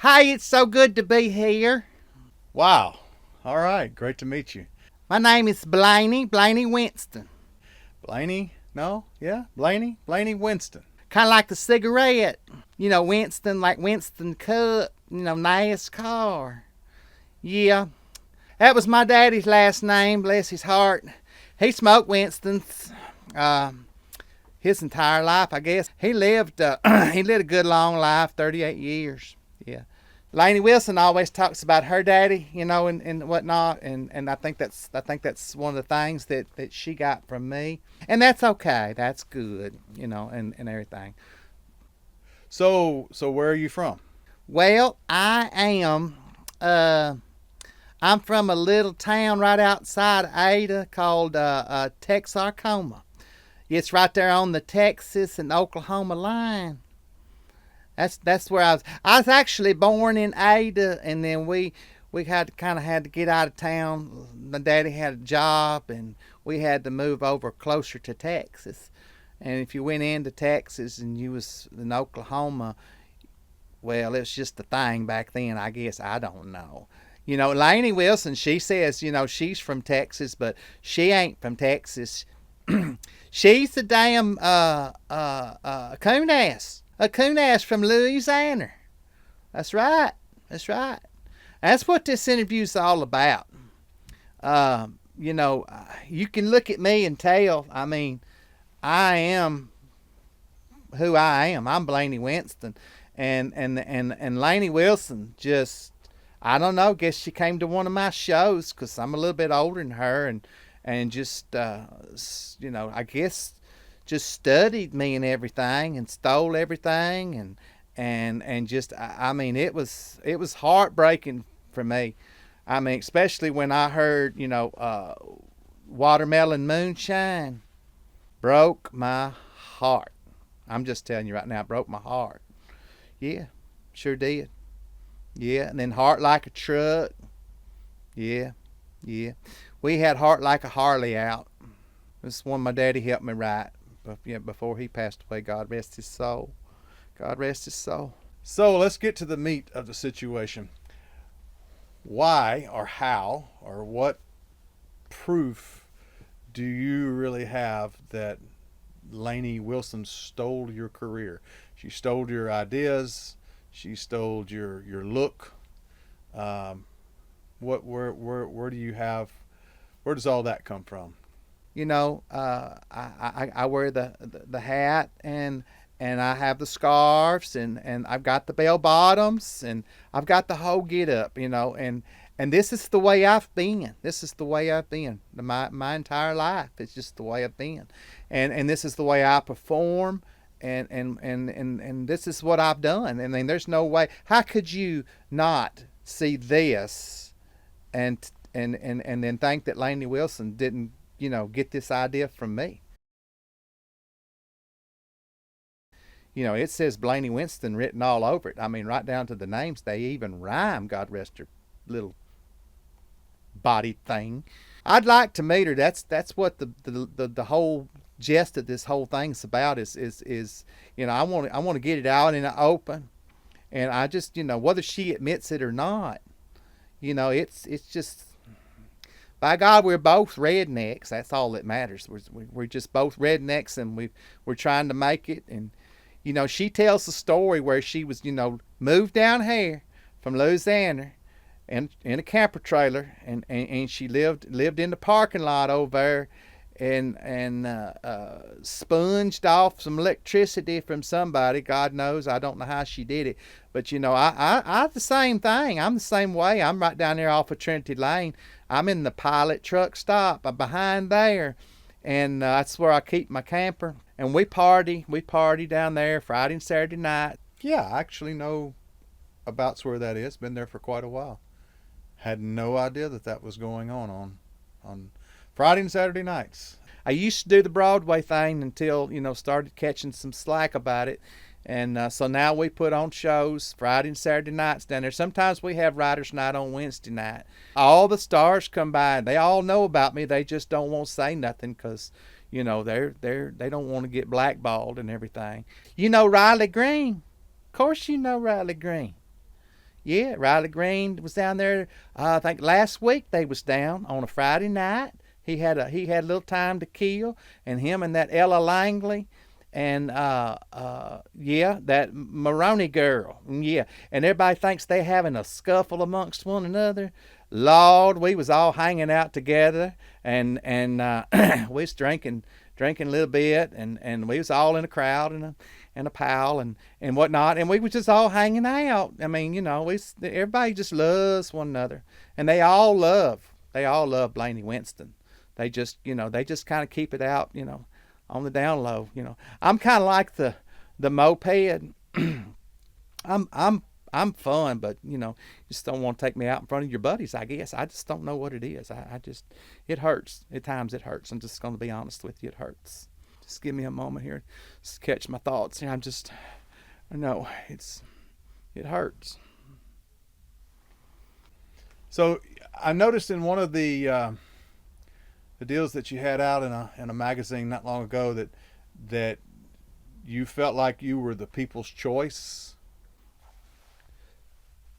Hey, it's so good to be here. Wow. All right. Great to meet you. My name is Blainey Winston. Blainey? No? Yeah? Blainey Winston. Kind of like the cigarette. Winston, like Winston Cup, NASCAR. Yeah, that was my daddy's last name, bless his heart. He smoked Winston's uh, his entire life, I guess. He lived, he lived a good long life, 38 years. Yeah. Lainey Wilson always talks about her daddy, and whatnot, and I think that's one of the things that she got from me, and that's okay, that's good, and everything. So where are you from? Well, uh, I'm from a little town right outside Ada called Texarkoma. It's right there on the Texas and Oklahoma line. That's where I was. I was actually born in Ada, and then we had to get out of town. My daddy had a job, and we had to move over closer to Texas. And if you went into Texas and you was in Oklahoma, well, it's just a thing back then. I guess I don't know. Lainey Wilson, she says, she's from Texas, but she ain't from Texas. She's the damn coon ass. A coon ass from Louisiana. That's right. That's right. That's what this interview's all about. You can look at me and tell. I mean, I am who I am. I'm Blainey Winston, and Lainey Wilson just, I don't know. Guess she came to one of my shows because I'm a little bit older than her, and just I guess just studied me and everything and stole everything, and just I mean it was heartbreaking for me. I mean, especially when I heard watermelon moonshine broke my heart. I'm just telling you right now, it broke my heart. Yeah, sure did. Yeah, and then Heart Like a Truck. Yeah, yeah. We had Heart Like a Harley out. This one my daddy helped me write. But yeah, before he passed away, God rest his soul. God rest his soul. So let's get to the meat of the situation. Why or how or what proof do you really have that Lainey Wilson stole your career? She stole your ideas. She stole your look. Um, where do you have? Where does all that come from? I wear the hat, and I have the scarves, and I've got the bell bottoms, and I've got the whole get up, and this is the way I've been. This is the way I've been my entire life. It's just the way I've been, and this is the way I perform, and this is what I've done. I mean, there's no way. How could you not see this, and then think that Lainey Wilson didn't, get this idea from me? It says Blainey Winston written all over it. I mean, right down to the names. They even rhyme. God rest her little body thing. I'd like to meet her. That's what the whole gist of this whole thing's about. Is I want to get it out in the open, and I just, whether she admits it or not, it's just, by God, we're both rednecks. That's all that matters. We're just both rednecks, and we're trying to make it. And she tells the story where she was, moved down here from Louisiana, and in a camper trailer, and she lived in the parking lot over there, and sponged off some electricity from somebody. God knows, I don't know how she did it, but I the same thing. I'm the same way. I'm right down there off of Trinity Lane. I'm in the Pilot truck stop. I'm behind there, and that's where I keep my camper. And we party down there Friday and Saturday night. Yeah, I actually know about where that is. Been there for quite a while. Had no idea that was going on Friday and Saturday nights. I used to do the Broadway thing until started catching some slack about it, and so now we put on shows Friday and Saturday nights down there. Sometimes we have writers' night on Wednesday night. All the stars come by, and they all know about me. They just don't want to say nothing because they don't want to get blackballed and everything. Riley Green. Of course you know Riley Green. Yeah, Riley Green was down there. I think last week they was down on a Friday night. He had a little time to kill, and him and that Ella Langley, and yeah, that Maroney girl, yeah, and everybody thinks they having a scuffle amongst one another. Lord, we was all hanging out together, and we was drinking a little bit, and we was all in a crowd and a pal and whatnot, and we was just all hanging out. I mean, everybody just loves one another, and they all love Blainey Winston. They just kind of keep it out, on the down low. I'm kind of like the moped. I'm fun, but you just don't want to take me out in front of your buddies. I guess I just don't know what it is. I just it hurts at times. It hurts. I'm just going to be honest with you. It hurts. Just give me a moment here, just catch my thoughts. I know it hurts. So I noticed in one of the deals that you had out in a magazine not long ago that you felt like you were the people's choice.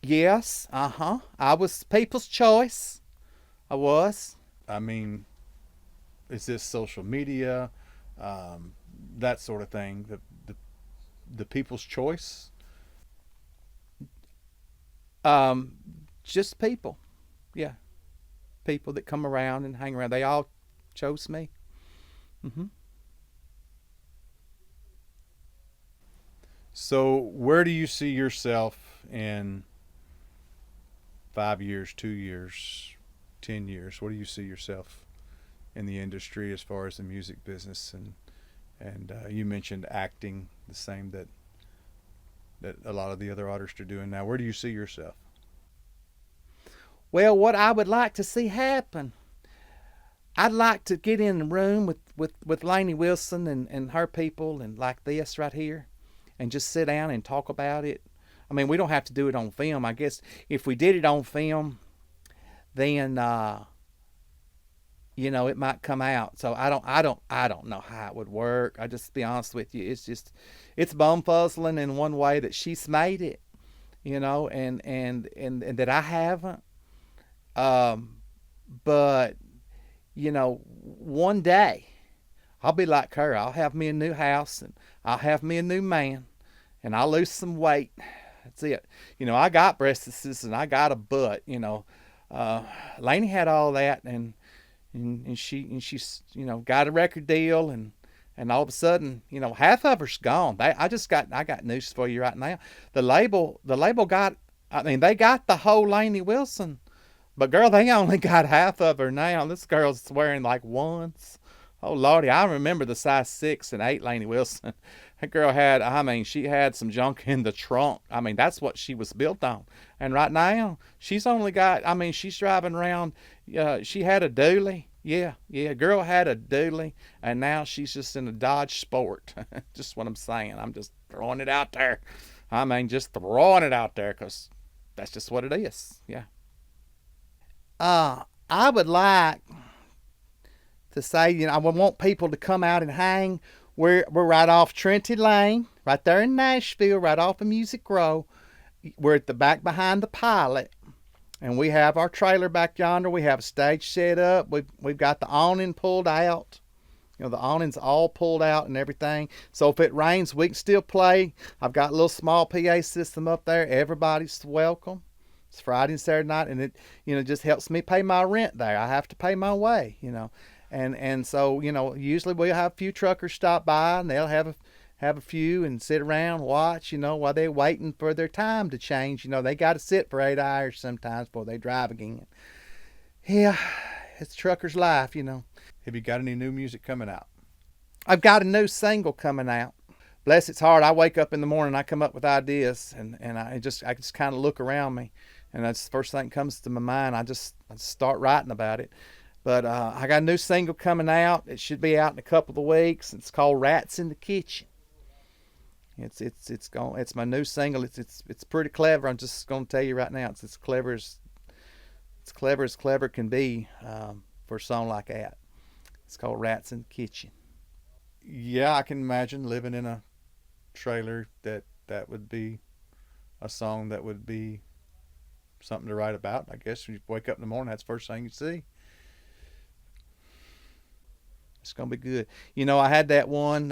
Yes, I was people's choice. I was. I mean, is this social media, that sort of thing? The people's choice. Um, just people. Yeah, people that come around and hang around. They all chose me. hmm So where do you see yourself in 5 years, 2 years, 10 years? Where do you see yourself in the industry as far as the music business and you mentioned acting, the same that a lot of the other artists are doing now. Where do you see yourself? Well, what I would like to see happen, I'd like to get in the room with Lainey Wilson and her people and like this right here and just sit down and talk about it. I mean, we don't have to do it on film. I guess if we did it on film, then it might come out. So I don't know how it would work. I just be honest with you. It's bumfuzzling in one way that she's made it, and that I haven't. But one day I'll be like her. I'll have me a new house and I'll have me a new man and I'll lose some weight. That's it. I got breasts and I got a butt. Lainey had all that and she's got a record deal and all of a sudden half of her's gone. I got news for you right now. The label got. I mean, they got the whole Lainey Wilson. But girl, they only got half of her now. This girl's wearing like ones. Oh Lordy, I remember the size 6 and 8 Lainey Wilson. That girl she had some junk in the trunk. I mean, that's what she was built on. And right now, she's only got, she's driving around. She had a dually. Yeah, girl had a dually. And now she's just in a Dodge Sport. Just what I'm saying. I'm just throwing it out there. Just throwing it out there because that's just what it is. Yeah. I would like to say, I would want people to come out and hang. We're right off Trinity Lane, right there in Nashville, right off of Music Row. We're at the back behind the Pilot, and we have our trailer back yonder. We have a stage set up. We've got the awning pulled out. The awning's all pulled out and everything. So if it rains, we can still play. I've got a little small PA system up there. Everybody's welcome. It's Friday and Saturday night, and it just helps me pay my rent there. I have to pay my way, and so usually we'll have a few truckers stop by, and they'll have a few and sit around, watch, while they're waiting for their time to change. They got to sit for 8 hours sometimes before they drive again. Yeah, it's trucker's life. Have you got any new music coming out? I've got a new single coming out. Bless its heart, I wake up in the morning, I come up with ideas, and I just kind of look around me. And that's the first thing that comes to my mind. I just start writing about it. But I got a new single coming out. It should be out in a couple of weeks. It's called "Rats in the Kitchen." It's my new single. It's pretty clever. I'm just going to tell you right now. It's as clever as clever can be for a song like that. It's called "Rats in the Kitchen." Yeah, I can imagine living in a trailer that would be a song that would be something to write about. I guess when you wake up in the morning, that's the first thing you see. It's gonna be good. You know, I had that one.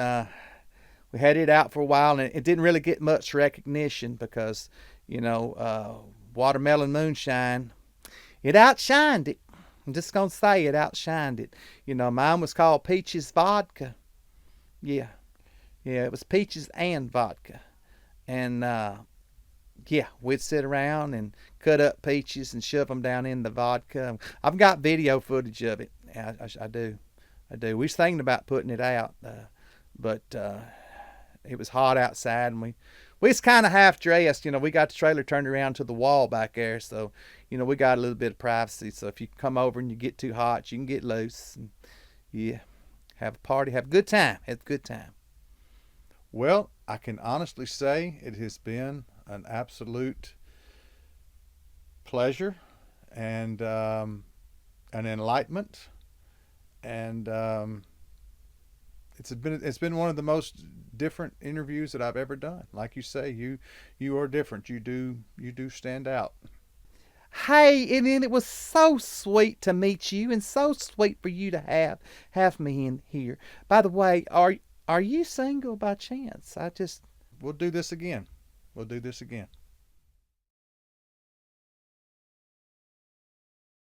We had it out for a while, and it didn't really get much recognition because, watermelon moonshine, it outshined it. I'm just gonna say it outshined it. Mine was called Peaches Vodka. Yeah, yeah, it was peaches and vodka, and yeah, we'd sit around and cut up peaches and shove them down in the vodka. I've got video footage of it. I do. We was thinking about putting it out, but it was hot outside, and we was kind of half dressed. We got the trailer turned around to the wall back there, so we got a little bit of privacy. So if you come over and you get too hot, you can get loose. And, yeah, have a party, have a good time. Have a good time. Well, I can honestly say it has been an absolute pleasure and an enlightenment, and it's been one of the most different interviews that I've ever done. Like you say, you are different. You do stand out. Hey, and then it was so sweet to meet you, and so sweet for you to have me in here. By the way, are you single by chance? We'll do this again. We'll do this again.